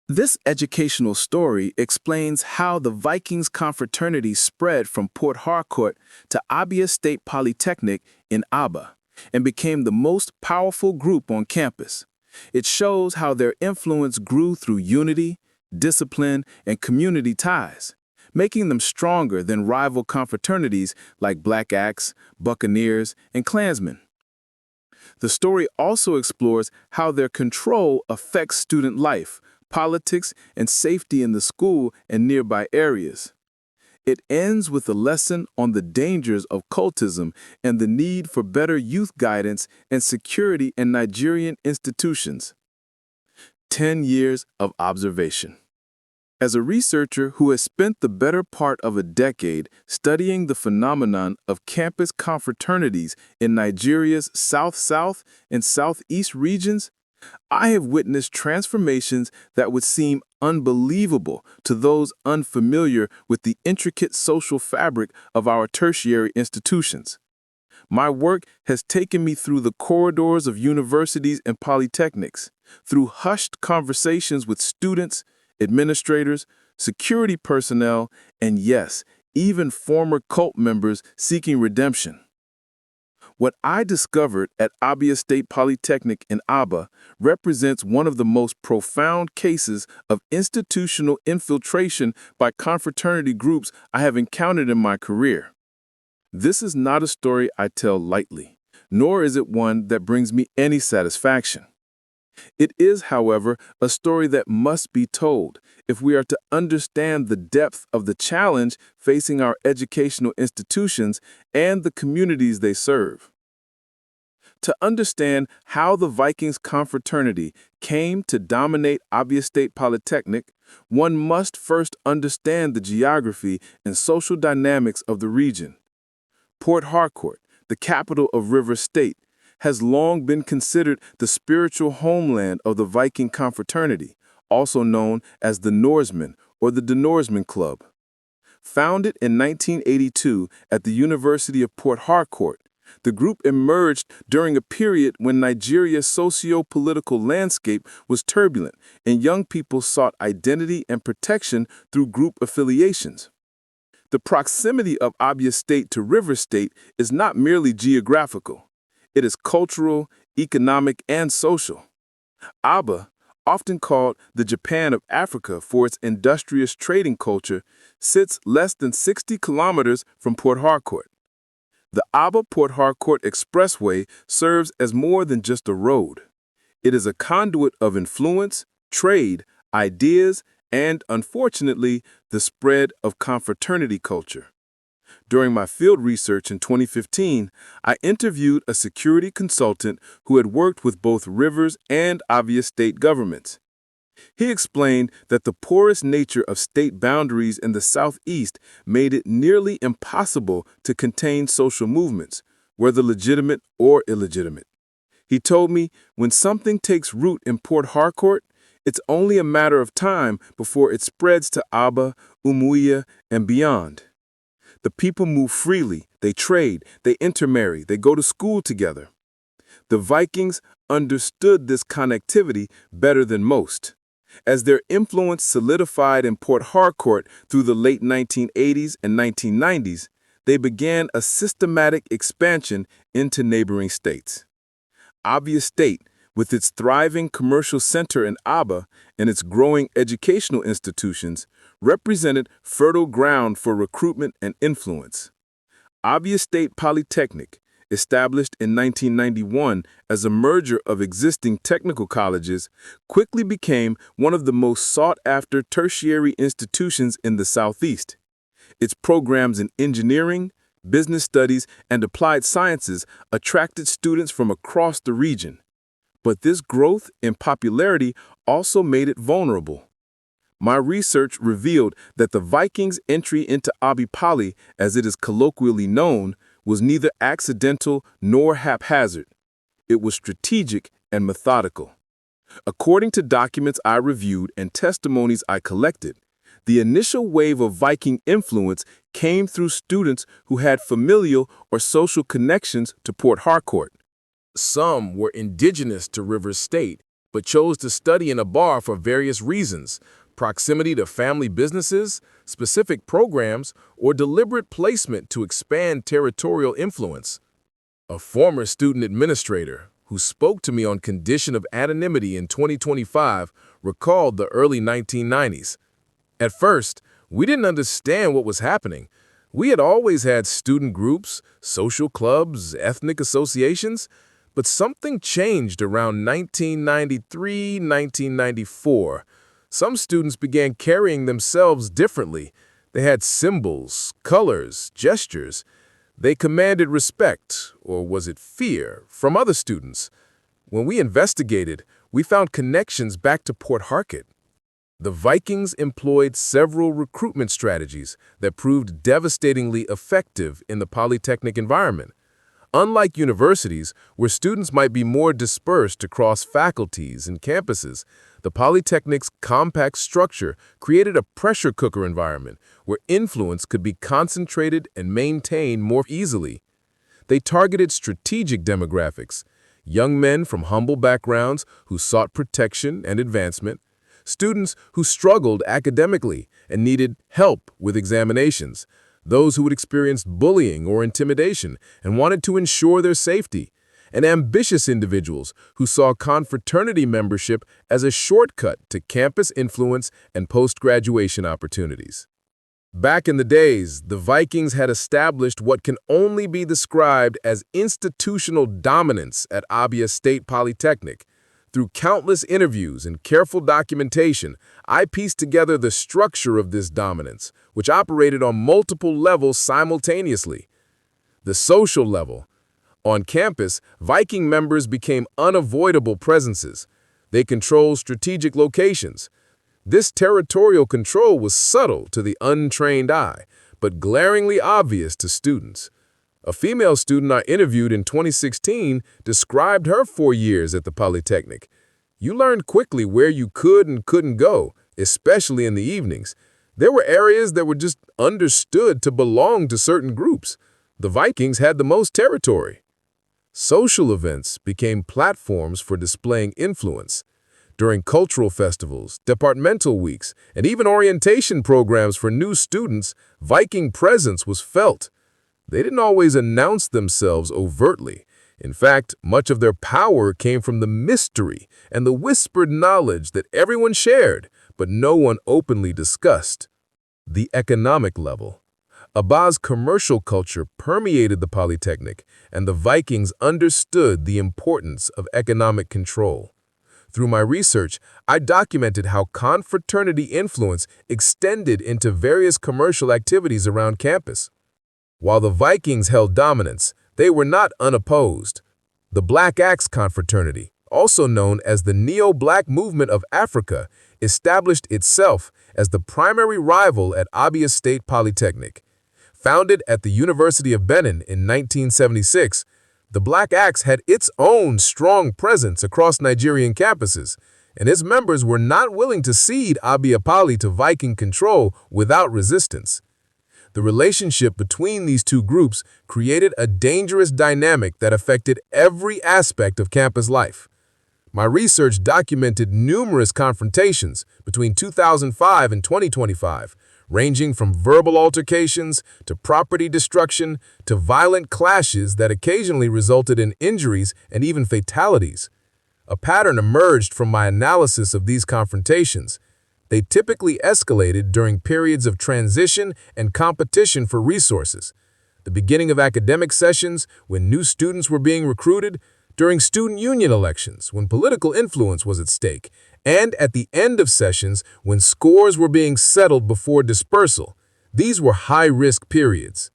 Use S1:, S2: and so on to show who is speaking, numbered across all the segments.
S1: This educational story explains how the Vikings Confraternity spread from Port Harcourt to Abia State Polytechnic in Aba and became the most powerful group on campus. It shows how their influence grew through unity, discipline, and community ties, making them stronger than rival confraternities like Black Axe, Buccaneers, and Klansmen. The story also explores how their control affects student life, politics, and safety in the school and nearby areas. It ends with a lesson on the dangers of cultism and the need for better youth guidance and security in Nigerian institutions. 10 years of observation. As a researcher who has spent the better part of a decade studying the phenomenon of campus confraternities in Nigeria's South-South and Southeast regions, I have witnessed transformations that would seem unbelievable to those unfamiliar with the intricate social fabric of our tertiary institutions. My work has taken me through the corridors of universities and polytechnics, through hushed conversations with students, administrators, security personnel, and yes, even former cult members seeking redemption. What I discovered at Abia State Polytechnic in Aba represents one of the most profound cases of institutional infiltration by confraternity groups I have encountered in my career. This is not a story I tell lightly, nor is it one that brings me any satisfaction. It is, however, a story that must be told if we are to understand the depth of the challenge facing our educational institutions and the communities they serve. To understand how the Vikings Confraternity came to dominate Abia State Polytechnic, one must first understand the geography and social dynamics of the region. Port Harcourt, the capital of River State, has long been considered the spiritual homeland of the Viking Confraternity, also known as the Norsemen or the Norsemen Kclub. Founded in 1982 at the University of Port Harcourt, the group emerged during a period when Nigeria's socio-political landscape was turbulent and young people sought identity and protection through group affiliations. The proximity of Abia State to River State is not merely geographical. It is cultural, economic, and social. Aba, often called the Japan of Africa for its industrious trading culture, sits less than 60 kilometers from Port Harcourt. The Aba-Port Harcourt Expressway serves as more than just a road. It is a conduit of influence, trade, ideas, and, unfortunately, the spread of confraternity culture. During my field research in 2015, I interviewed a security consultant who had worked with both Rivers and Abia State governments. He explained that the porous nature of state boundaries in the southeast made it nearly impossible to contain social movements, whether legitimate or illegitimate. He told me when something takes root in Port Harcourt, it's only a matter of time before it spreads to Aba, Umuahia, and beyond. The people move freely, they trade, they intermarry, they go to school together. The Vikings understood this connectivity better than most. As their influence solidified in Port Harcourt through the late 1980s and 1990s, they began a systematic expansion into neighboring states. Abia State, with its thriving commercial center in Aba and its growing educational institutions, represented fertile ground for recruitment and influence. Abia State Polytechnic, established in 1991 as a merger of existing technical colleges, quickly became one of the most sought-after tertiary institutions in the Southeast. Its programs in engineering, business studies, and applied sciences attracted students from across the region. But this growth in popularity also made it vulnerable. My research revealed that the Vikings' entry into Abia Poly, as it is colloquially known, was neither accidental nor haphazard. It was strategic and methodical. According to documents I reviewed and testimonies I collected, the initial wave of Viking influence came through students who had familial or social connections to Port Harcourt. Some were indigenous to River State but chose to study in a bar for various reasons: proximity to family businesses, specific programs, or deliberate placement to expand territorial influence. A former student administrator, who spoke to me on condition of anonymity in 2025, recalled the early 1990s. At first, we didn't understand what was happening. We had always had student groups, social clubs, ethnic associations, but something changed around 1993, 1994. Some students began carrying themselves differently. They had symbols, colors, gestures. They commanded respect, or was it fear, from other students. When we investigated, we found connections back to Port Harcourt. The Vikings employed several recruitment strategies that proved devastatingly effective in the polytechnic environment. Unlike universities, where students might be more dispersed across faculties and campuses, the Polytechnic's compact structure created a pressure cooker environment where influence could be concentrated and maintained more easily. They targeted strategic demographics: young men from humble backgrounds who sought protection and advancement, students who struggled academically and needed help with examinations, those who had experienced bullying or intimidation and wanted to ensure their safety, and ambitious individuals who saw confraternity membership as a shortcut to campus influence and post-graduation opportunities. Back in the days, the Vikings had established what can only be described as institutional dominance at Abia State Polytechnic. Through countless interviews and careful documentation, I pieced together the structure of this dominance, which operated on multiple levels simultaneously. The social level. On campus, Viking members became unavoidable presences. They controlled strategic locations. This territorial control was subtle to the untrained eye, but glaringly obvious to students. A female student I interviewed in 2016 described her 4 years at the Polytechnic. You learned quickly where you could and couldn't go, especially in the evenings. There were areas that were just understood to belong to certain groups. The Vikings had the most territory. Social events became platforms for displaying influence. During cultural festivals, departmental weeks, and even orientation programs for new students, Viking presence was felt. They didn't always announce themselves overtly. In fact, much of their power came from the mystery and the whispered knowledge that everyone shared, but no one openly discussed. The economic level. Aba's commercial culture permeated the Polytechnic, and the Vikings understood the importance of economic control. Through my research, I documented how confraternity influence extended into various commercial activities around campus. While the Vikings held dominance, they were not unopposed. The Black Axe Confraternity, also known as the Neo-Black Movement of Africa, established itself as the primary rival at Abia State Polytechnic. Founded at the University of Benin in 1976, the Black Axe had its own strong presence across Nigerian campuses, and its members were not willing to cede Abia Poly to Viking control without resistance. The relationship between these two groups created a dangerous dynamic that affected every aspect of campus life. My research documented numerous confrontations between 2005 and 2025, ranging from verbal altercations to property destruction to violent clashes that occasionally resulted in injuries and even fatalities. A pattern emerged from my analysis of these confrontations. They typically escalated during periods of transition and competition for resources. The beginning of academic sessions, when new students were being recruited, during student union elections, when political influence was at stake, and at the end of sessions, when scores were being settled before dispersal. These were high-risk periods.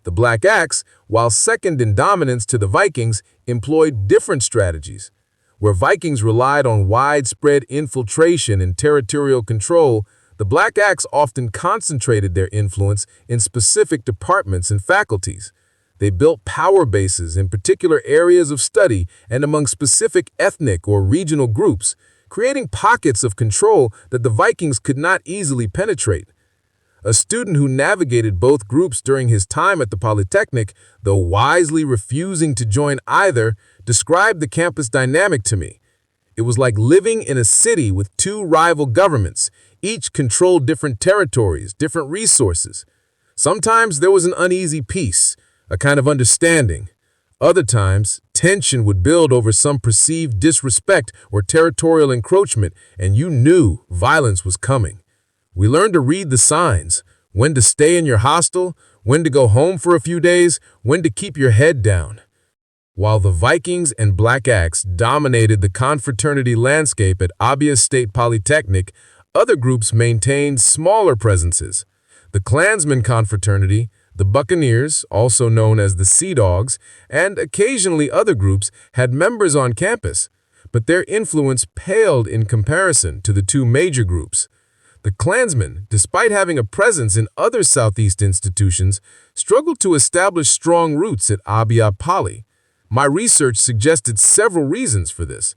S1: The Black Axe, while second in dominance to the Vikings, employed different strategies. Where Vikings relied on widespread infiltration and territorial control, the Black Axe often concentrated their influence in specific departments and faculties. They built power bases in particular areas of study and among specific ethnic or regional groups, creating pockets of control that the Vikings could not easily penetrate. A student who navigated both groups during his time at the Polytechnic, though wisely refusing to join either, described the campus dynamic to me.
S2: It was like living in a city with two rival governments. Each controlled different territories, different resources. Sometimes there was an uneasy peace, a kind of understanding. Other times, tension would build over some perceived disrespect or territorial encroachment, and you knew violence was coming. We learned to read the signs, when to stay in your hostel, when to go home for a few days, when to keep your head down. While the Vikings and Black Axe dominated the confraternity landscape at Abia State Polytechnic, other groups maintained smaller presences. The Klansmen Confraternity, the Buccaneers, also known as the Sea Dogs, and occasionally other groups had members on campus, but their influence paled in comparison to the two major groups. The Klansmen, despite having a presence in other Southeast institutions, struggled to establish strong roots at Abia Poly. My research suggested several reasons for this.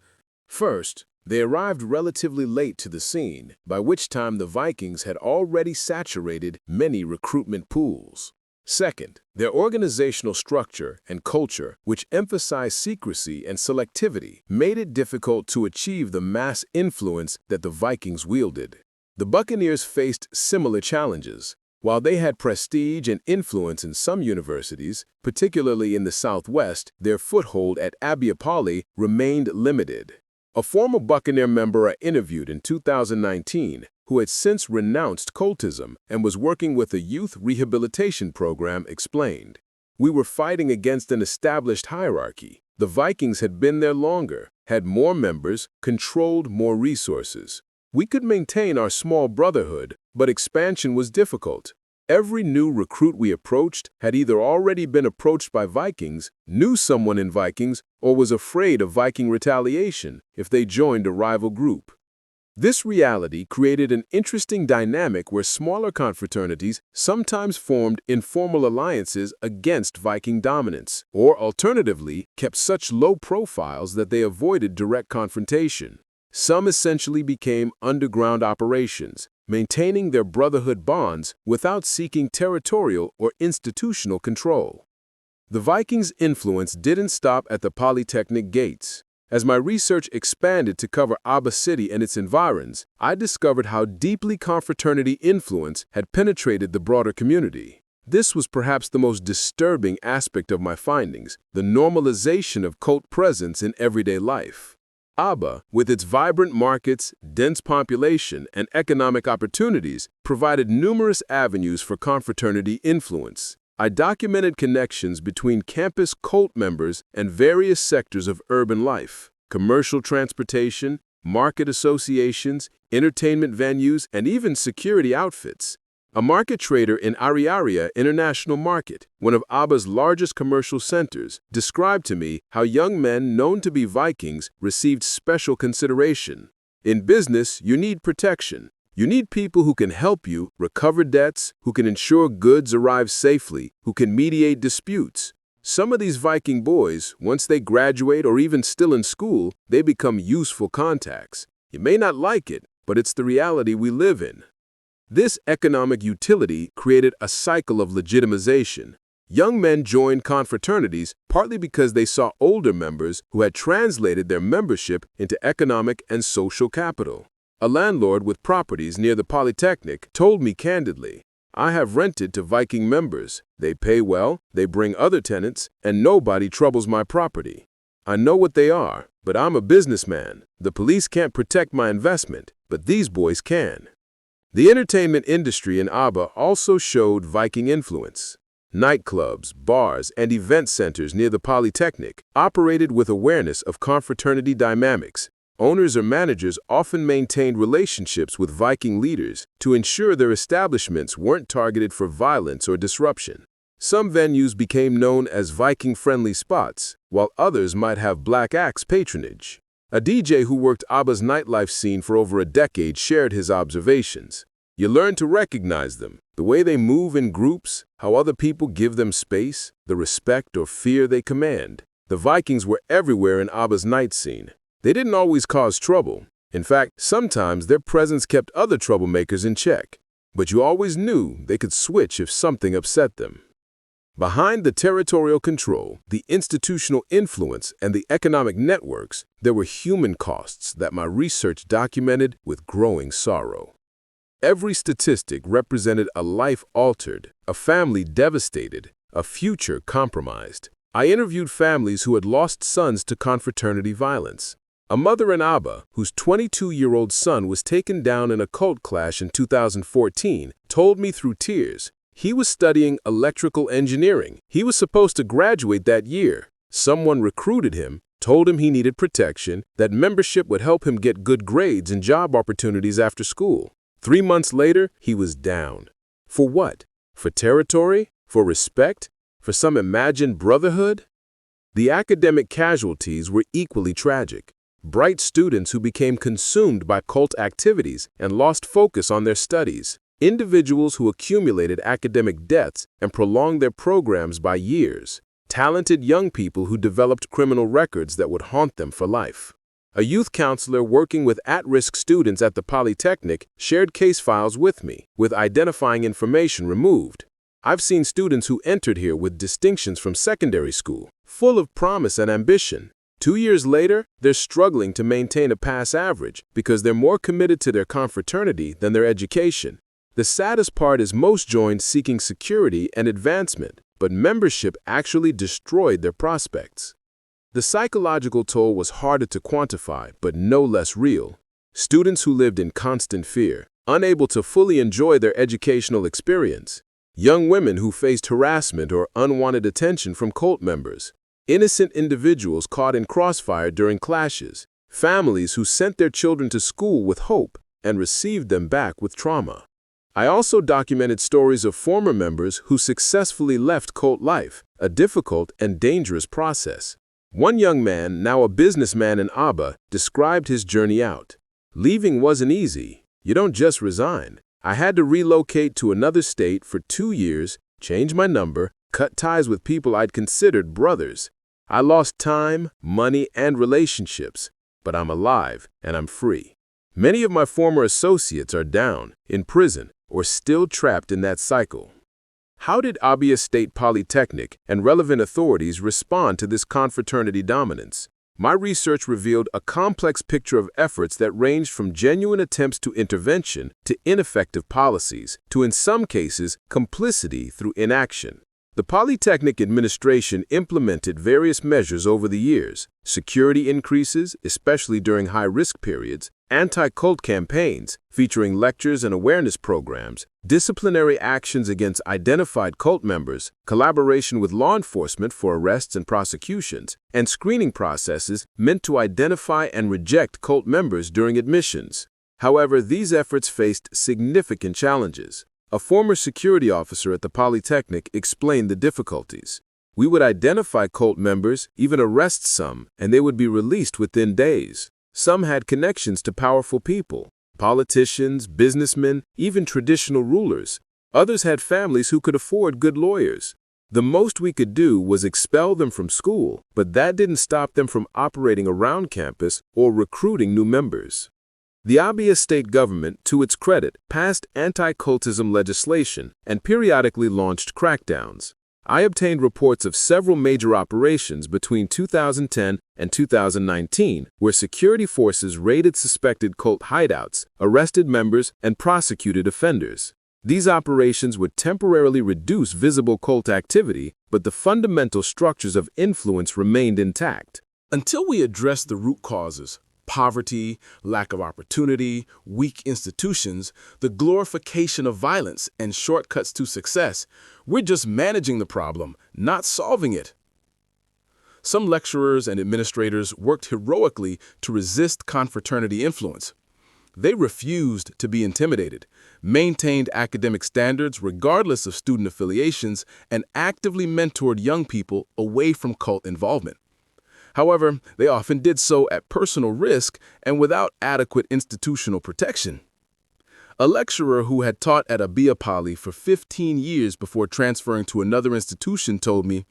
S1: First, they arrived relatively late to the scene, by which time the Vikings had already saturated many recruitment pools. Second, their organizational structure and culture, which emphasized secrecy and selectivity, made it difficult to achieve the mass influence that the Vikings wielded. The Buccaneers faced similar challenges. While they had prestige and influence in some universities, particularly in the Southwest, their foothold at Abia Poly remained limited. A former Buccaneer member I interviewed in 2019, who had since renounced cultism and was working with a youth rehabilitation program, explained, "We were fighting against an established hierarchy. The Vikings had been there longer, had more members, controlled more resources. We could maintain our small brotherhood, but expansion was difficult. Every new recruit we approached had either already been approached by Vikings, knew someone in Vikings, or was afraid of Viking retaliation if they joined a rival group." This reality created an interesting dynamic where smaller confraternities sometimes formed informal alliances against Viking dominance, or alternatively, kept such low profiles that they avoided direct confrontation. Some essentially became underground operations, maintaining their brotherhood bonds without seeking territorial or institutional control. The Vikings' influence didn't stop at the Polytechnic gates. As my research expanded to cover Abia City and its environs, I discovered how deeply confraternity influence had penetrated the broader community. This was perhaps the most disturbing aspect of my findings, the normalization of cult presence in everyday life. Abia, with its vibrant markets, dense population, and economic opportunities, provided numerous avenues for confraternity influence. I documented connections between campus cult members and various sectors of urban life, commercial transportation, market associations, entertainment venues, and even security outfits. A market trader in Ariaria International Market, one of Abia's largest commercial centers, described to me how young men known to be Vikings received special consideration. In business, you need protection. You need people who can help you recover debts, who can ensure goods arrive safely, who can mediate disputes. Some of these Viking boys, once they graduate or even still in school, they become useful contacts. You may not like it, but it's the reality we live in. This economic utility created a cycle of legitimization. Young men joined confraternities partly because they saw older members who had translated their membership into economic and social capital. A landlord with properties near the Polytechnic told me candidly, "I have rented to Viking members. They pay well, they bring other tenants, and nobody troubles my property. I know what they are, but I'm a businessman. The police can't protect my investment, but these boys can." The entertainment industry in Abia also showed Viking influence. Nightclubs, bars, and event centers near the Polytechnic operated with awareness of confraternity dynamics. Owners or managers often maintained relationships with Viking leaders to ensure their establishments weren't targeted for violence or disruption. Some venues became known as Viking-friendly spots, while others might have Black Axe patronage. A DJ who worked Abia's nightlife scene for over a decade shared his observations. You learn to recognize them, the way they move in groups, how other people give them space, the respect or fear they command. The Vikings were everywhere in Abia's night scene. They didn't always cause trouble. In fact, sometimes their presence kept other troublemakers in check. But you always knew they could switch if something upset them.
S2: Behind the territorial control, the institutional influence, and the economic networks, there were human costs that my research documented with growing sorrow. Every statistic represented a life altered, a family devastated, a future compromised. I interviewed families who had lost sons to confraternity violence. A mother in Abia, whose 22-year-old son was taken down in a cult clash in 2014, told me through tears. He was studying electrical engineering. He was supposed to graduate that year. Someone recruited him, told him he needed protection, that membership would help him get good grades and job opportunities after school. 3 months later, he was down. For what? For territory? For respect? For some imagined brotherhood? The academic casualties were equally tragic. Bright students who became consumed by cult activities and lost focus on their studies. Individuals who accumulated academic debts and prolonged their programs by years. Talented young people who developed criminal records that would haunt them for life. A youth counselor working with at-risk students at the Polytechnic shared case files with me, with identifying information removed. I've seen students who entered here with distinctions from secondary school, full of promise and ambition. 2 years later, they're struggling to maintain a pass average because they're more committed to their confraternity than their education. The saddest part is most joined seeking security and advancement, but membership actually destroyed their prospects. The psychological toll was harder to quantify, but no less real. Students who lived in constant fear, unable to fully enjoy their educational experience. Young women who faced harassment or unwanted attention from cult members. Innocent individuals caught in crossfire during clashes. Families who sent their children to school with hope and received them back with trauma. I also documented stories of former members who successfully left cult life, a difficult and dangerous process. One young man, now a businessman in Abia, described his journey out. Leaving wasn't easy. You don't just resign. I had to relocate to another state for 2 years, change my number, cut ties with people I'd considered brothers. I lost time, money, and relationships, but I'm alive and I'm free. Many of my former associates are down, in prison, or still trapped in that cycle. How did Abia State Polytechnic and relevant authorities respond to this confraternity dominance? My research revealed a complex picture of efforts that ranged from genuine attempts to intervention to ineffective policies, to in some cases, complicity through inaction. The Polytechnic administration implemented various measures over the years: security increases, especially during high-risk periods, anti-cult campaigns featuring lectures and awareness programs, disciplinary actions against identified cult members, collaboration with law enforcement for arrests and prosecutions, and screening processes meant to identify and reject cult members during admissions. However, these efforts faced significant challenges. A former security officer at the Polytechnic explained the difficulties. We would identify cult members, even arrest some, and they would be released within days. Some had connections to powerful people, politicians, businessmen, even traditional rulers. Others had families who could afford good lawyers. The most we could do was expel them from school, but that didn't stop them from operating around campus or recruiting new members. The Abia state government, to its credit, passed anti-cultism legislation and periodically launched crackdowns. I obtained reports of several major operations between 2010 and 2019 where security forces raided suspected cult hideouts, arrested members, and prosecuted offenders. These operations would temporarily reduce visible cult activity, but the fundamental structures of influence remained intact.
S1: Until we address the root causes, poverty, lack of opportunity, weak institutions, the glorification of violence, and shortcuts to success, we're just managing the problem, not solving it. Some lecturers and administrators worked heroically to resist confraternity influence. They refused to be intimidated, maintained academic standards regardless of student affiliations, and actively mentored young people away from cult involvement. However, they often did so at personal risk and without adequate institutional protection. A lecturer who had taught at Abia Poly for 15 years before transferring to another institution told me,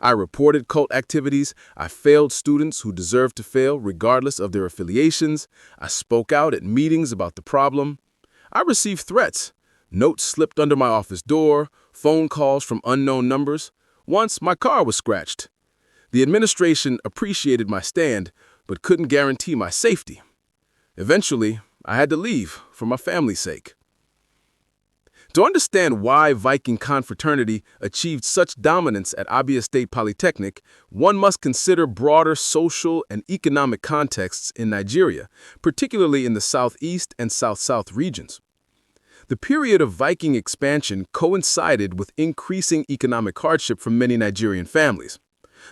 S1: "I reported cult activities, I failed students who deserved to fail regardless of their affiliations, I spoke out at meetings about the problem. I received threats, notes slipped under my office door, phone calls from unknown numbers. Once, my car was scratched. The administration appreciated my stand, but couldn't guarantee my safety. Eventually, I had to leave for my family's sake. To understand why Viking Confraternity achieved such dominance at Abia State Polytechnic, one must consider broader social and economic contexts in Nigeria, particularly in the southeast and south-south regions. The period of Viking expansion coincided with increasing economic hardship for many Nigerian families.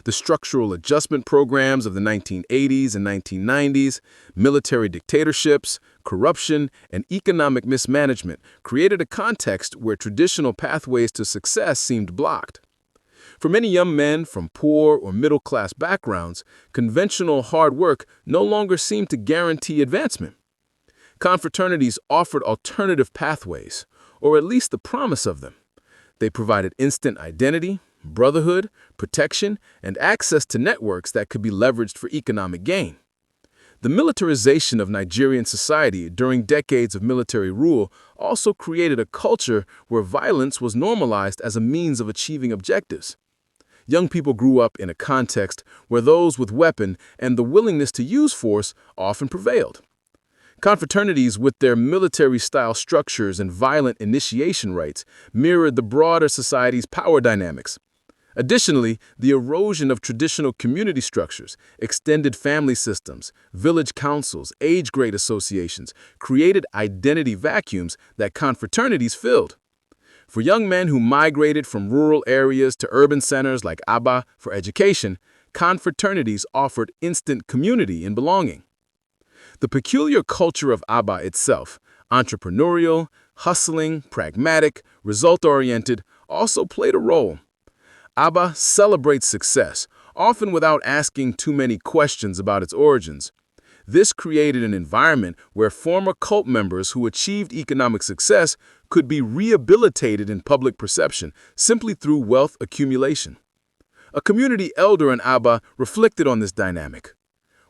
S1: The structural adjustment programs of the 1980s and 1990s, military dictatorships, corruption, and economic mismanagement created a context where traditional pathways to success seemed blocked. For many young men from poor or middle-class backgrounds, conventional hard work no longer seemed to guarantee advancement. Confraternities offered alternative pathways, or at least the promise of them. They provided instant identity, brotherhood, protection, and access to networks that could be leveraged for economic gain. The militarization of Nigerian society during decades of military rule also created a culture where violence was normalized as a means of achieving objectives. Young people grew up in a context where those with weapon and the willingness to use force often prevailed. Confraternities, with their military-style structures and violent initiation rites, mirrored the broader society's power dynamics. Additionally, the erosion of traditional community structures, extended family systems, village councils, age-grade associations created identity vacuums that confraternities filled. For young men who migrated from rural areas to urban centers like Aba for education, confraternities offered instant community and belonging. The peculiar culture of Aba itself, entrepreneurial, hustling, pragmatic, result-oriented, also played a role. Aba celebrates success, often without asking too many questions about its origins. This created an environment where former cult members who achieved economic success could be rehabilitated in public perception simply through wealth accumulation. A community elder in Aba reflected on this dynamic.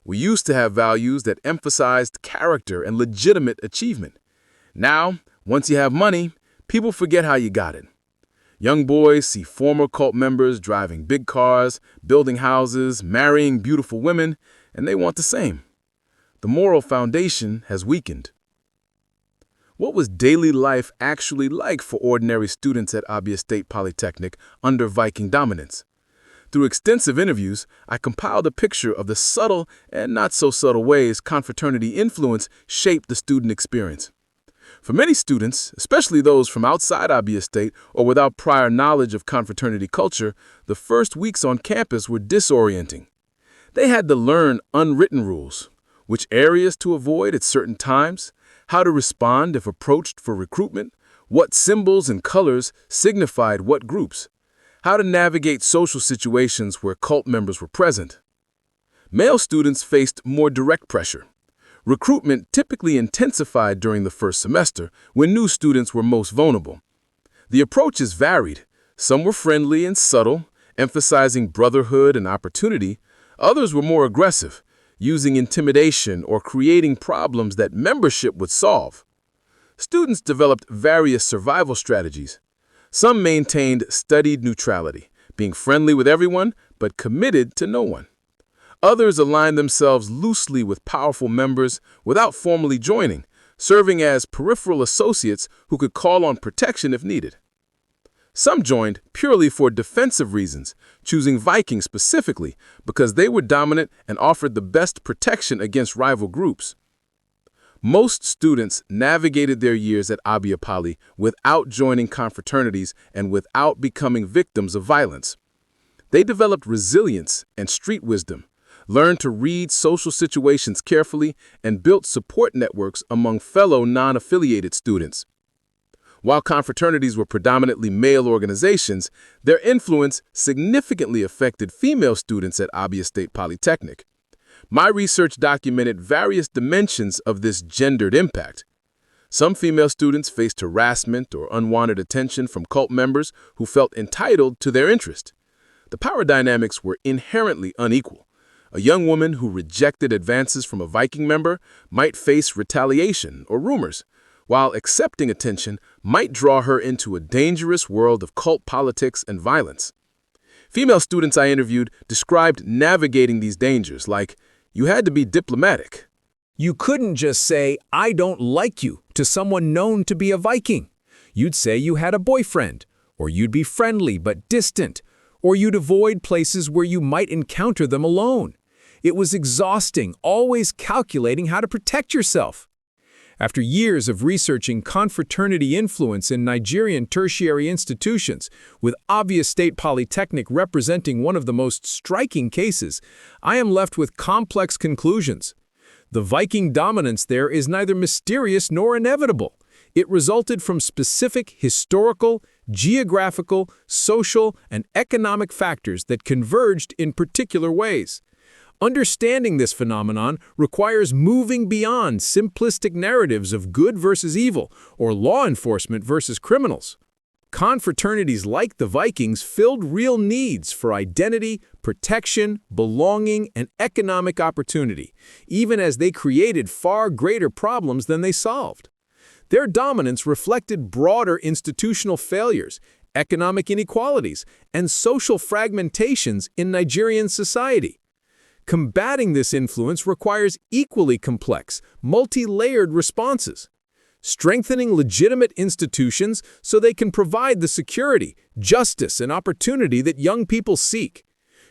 S1: We used to have values that emphasized character and legitimate achievement. Now, once you have money, people forget how you got it. Young boys see former cult members driving big cars, building houses, marrying beautiful women, and they want the same. The moral foundation has weakened. What was daily life actually like for ordinary students at Abia State Polytechnic under Viking dominance? Through extensive interviews, I compiled a picture of the subtle and not so subtle ways confraternity influence shaped the student experience. For many students, especially those from outside Abia State or without prior knowledge of confraternity culture, the first weeks on campus were disorienting. They had to learn unwritten rules, which areas to avoid at certain times, how to respond if approached for recruitment, what symbols and colors signified what groups, how to navigate social situations where cult members were present. Male students faced more direct pressure. Recruitment typically intensified during the first semester, when new students were most vulnerable. The approaches varied. Some were friendly and subtle, emphasizing brotherhood and opportunity. Others were more aggressive, using intimidation or creating problems that membership would solve. Students developed various survival strategies. Some maintained studied neutrality, being friendly with everyone but committed to no one. Others aligned themselves loosely with powerful members without formally joining, serving as peripheral associates who could call on protection if needed. Some joined purely for defensive reasons, choosing Vikings specifically because they were dominant and offered the best protection against rival groups. Most students navigated their years at Abia Poly without joining confraternities and without becoming victims of violence. They developed resilience and street wisdom, learned to read social situations carefully, and built support networks among fellow non-affiliated students. While confraternities were predominantly male organizations, their influence significantly affected female students at Abia State Polytechnic. My research documented various dimensions of this gendered impact. Some female students faced harassment or unwanted attention from cult members who felt entitled to their interest. The power dynamics were inherently unequal. A young woman who rejected advances from a Viking member might face retaliation or rumors, while accepting attention might draw her into a dangerous world of cult politics and violence. Female students I interviewed described navigating these dangers like, you had to be diplomatic.
S3: You couldn't just say, "I don't like you," to someone known to be a Viking. You'd say you had a boyfriend, or you'd be friendly but distant, or you'd avoid places where you might encounter them alone. It was exhausting, always calculating how to protect yourself. After years of researching confraternity influence in Nigerian tertiary institutions, with Abia State Polytechnic representing one of the most striking cases, I am left with complex conclusions. The Viking dominance there is neither mysterious nor inevitable. It resulted from specific historical, geographical, social, and economic factors that converged in particular ways. Understanding this phenomenon requires moving beyond simplistic narratives of good versus evil or law enforcement versus criminals. Confraternities like the Vikings filled real needs for identity, protection, belonging, and economic opportunity, even as they created far greater problems than they solved. Their dominance reflected broader institutional failures, economic inequalities, and social fragmentations in Nigerian society. Combating this influence requires equally complex, multi-layered responses. Strengthening legitimate institutions so they can provide the security, justice, and opportunity that young people seek.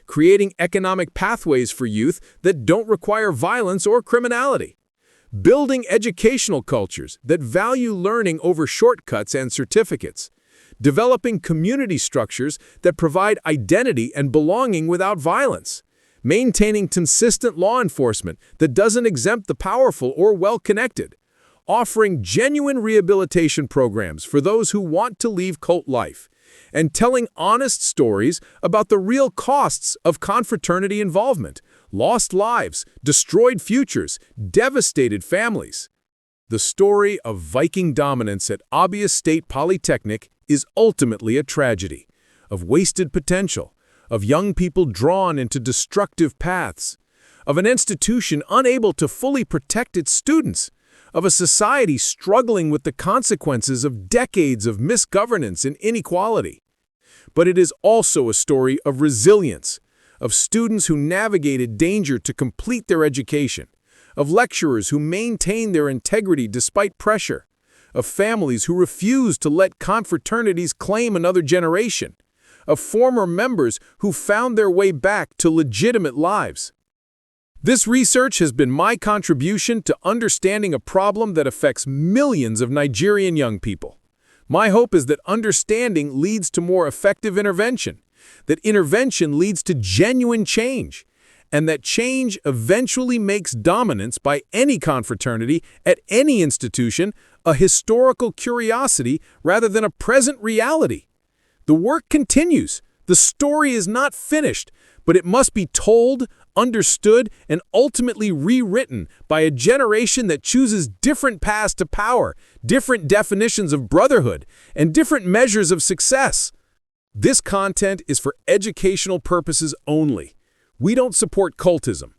S3: Creating economic pathways for youth that don't require violence or criminality. Building educational cultures that value learning over shortcuts and certificates. Developing community structures that provide identity and belonging without violence. Maintaining consistent law enforcement that doesn't exempt the powerful or well-connected. Offering genuine rehabilitation programs for those who want to leave cult life. And telling honest stories about the real costs of confraternity involvement. Lost lives, destroyed futures, devastated families. The story of Viking dominance at Abia State Polytechnic is ultimately a tragedy of wasted potential, of young people drawn into destructive paths, of an institution unable to fully protect its students, of a society struggling with the consequences of decades of misgovernance and inequality. But it is also a story of resilience, of students who navigated danger to complete their education, of lecturers who maintained their integrity despite pressure, of families who refused to let confraternities claim another generation, of former members who found their way back to legitimate lives. This research has been my contribution to understanding a problem that affects millions of Nigerian young people. My hope is that understanding leads to more effective intervention, that intervention leads to genuine change, and that change eventually makes dominance by any confraternity at any institution a historical curiosity rather than a present reality. The work continues. The story is not finished, but it must be told, understood, and ultimately rewritten by a generation that chooses different paths to power, different definitions of brotherhood, and different measures of success. This content is for educational purposes only. We don't support cultism.